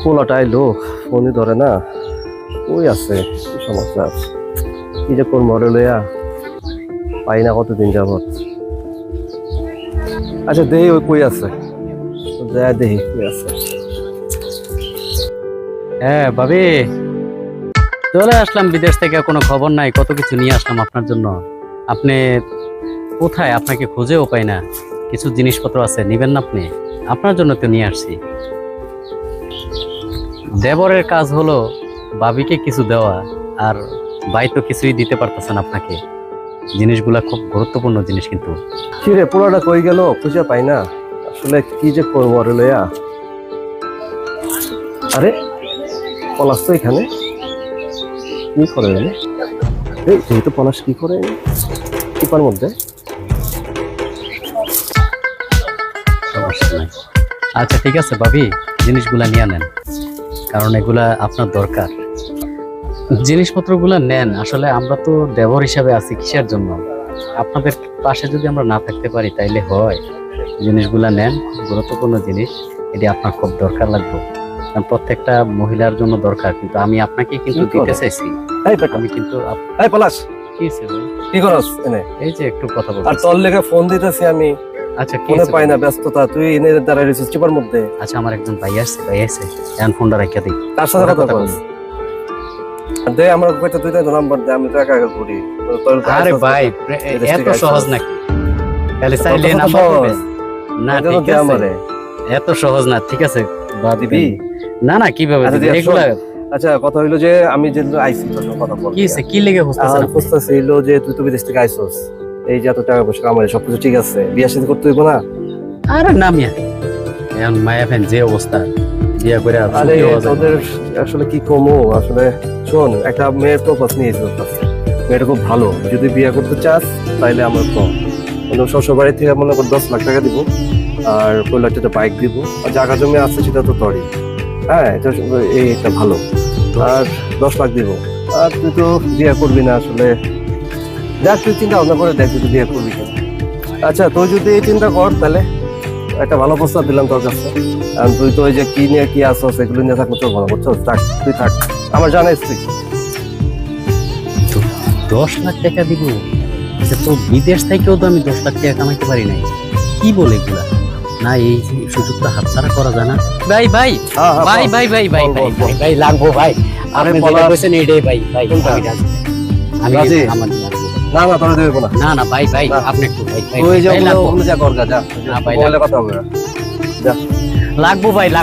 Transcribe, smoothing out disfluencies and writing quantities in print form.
পোলাটা আইলো, ফোনই ধরে না। ওই আছে, কি সমস্যা আছে, কি যে করবো ওরে লইয়া, পাই না কতদিন যাবত। আচ্ছা দেহি ওই কই আছে, যা দেহি কই আছে। হ্যাঁ ভাবি, চলে আসলাম বিদেশ থেকে, কোনো খবর নাই, কত কিছু নিয়ে আসলাম আপনার জন্য। আপনি কোথায়? আপনাকে খুঁজেও পাই না। কিছু জিনিসপত্র আছে, নিবেন না আপনি? আপনার জন্য তো নিয়ে আসছি। দেবরের কাজ হলো ভাবিকে কিছু দেওয়া, আর ভাই তো কিছুই দিতে পারতেছেন আপনাকে। জিনিসগুলা খুব গুরুত্বপূর্ণ জিনিস কিন্তু। কি রে, পোলাটা কই গেল, খুঁজে পাই না। আসলে কি যে করবো ওরে লইয়া। আরে পলাশ তো এখানে, কি করে জানে? এই যেহেতু পলাশ কি করে টিপার মধ্যে। সমস্যা নাই। আচ্ছা ঠিক আছে ভাবি, জিনিসগুলা নিয়ে নেন, কারণ এগুলা আপনার দরকার। জিনিসপত্রগুলা নেন। আসলে আমরা তো দেবর হিসাবে আছি, কিসের জন্য? আপনাদের পাশে যদি আমরা না থাকতে পারি তাইলে হয়? জিনিসগুলা নেন, খুব গুরুত্বপূর্ণ জিনিস, এটি আপনার খুব দরকার লাগবে। কারণ প্রত্যেকটা মহিলার জন্য দরকার, কিন্তু আমি আপনাকে কিন্তু দিতে চাইছি। এই বেটা, আমি কিন্তু এই পলাশ, কি হইছে ভাই? কি করস এনে? এই যে একটু কথা আর বলছি। তোর লেগে ফোন দিতেছি আমি, আচ্ছা কি ফোনে হইছে পাই ভাই? না, ব্যস্ততা। তুই এনে দাঁড়ায় রয়েছিস টিপার মধ্যে। আচ্ছা আমার একজন ভাই আসছে, এখন ফোনটা রেখে দিই। তার সাথে কথা কথা বল। বলি। দে আমার কইতে তুই তো নাম্বার দে, আমি তো একা একা করি। তোর আরে ভাই, এত সহজ নাকি? তাহলে চাইলে নাম্বার দিবেন? না ঠিক আছে, এত সহজ না। ঠিক আছে বাদ দিবি? দিবি। না না, কিভাবে আচ্ছা, দিবি? দিয়ে এগুলা আচ্ছা কথা হইলো যে আমি যে আইসি তোর সঙ্গে কথা বল। কি হইছে? কি লেগে বুঝতেছেন আমার প্রশ্ন ছিল যে তুই তো বিদেশ থেকে আইসস, এই যে এত টাকা পয়সা কামাই সবকিছু ঠিক আছে, বিয়ে শাদী করতে হইব না? আরে না মিয়া, এখন মায়া ফ্যান যে অবস্থা, বিয়া করে আর আরে সুখী হওয়া যায় না। তোদের আসলে কি কমো আসলে। শোন, একটা মেয়ের প্রপোজ নিয়েছি তোর কাছে, মেয়েটা খুব ভালো। যদি বিয়ে করতে চাস তাইলে আমার কম, শ্বশুর বাড়ি থেকে মনে কর 10 লাখ টাকা দিব, আর 4 লাখ টাকা বাইক দিব, আর জায়গা জমি আছে সেটা তো তোরই। হ্যাঁ, এটা এটা ভালো। আর 10 লাখ দিব। আর তুই তো বিয়ে করবি না আসলে, দেখ তুই চিন্তা ভাবনা করে দেখ যদি বিয়ে করবি কেন। আচ্ছা তুই যদি এই চিন্তা কর তাহলে একটা ভালো প্রস্তাব দিলাম তোর কাছে। আর তুই তো ওই যে কি নিয়ে কি আসো সেগুলো নিয়ে থাকলে তোর ভালো বুঝছো। থাক, তুই থাক, আমার জানাইস তুই। 10 লাখ টাকা দিব? আচ্ছা, তো বিদেশ থেকেও তো আমি 10 লাখ টাকা কামাইতে পারি নাই। কি বলে এগুলা? না, এই সুযোগটা হাতছাড়া করা যায় না। ভাই ভাই হ্যাঁ, হ্যাঁ, ভাই বল। ভাই ভাই ভাই বল, ভাই বল, বল। ভাই লাগবো ভাই। আরে আপনি বলা- যেটা কইছেন এইটাই ভাই, ভাই কোনটা? আমি রাজি। আমি রাজি? আমার লাগবো। না না, তোরা দেবে না। না না ভাই ভাই, না। আপনি একটু ভাই ভাই তুই যে ভাই, লাগবো। ওগুলো যা কর গা, যা। না ভাই, মোবাইলে কথা হবে। যা। লাগবো ভাই, লাগবো।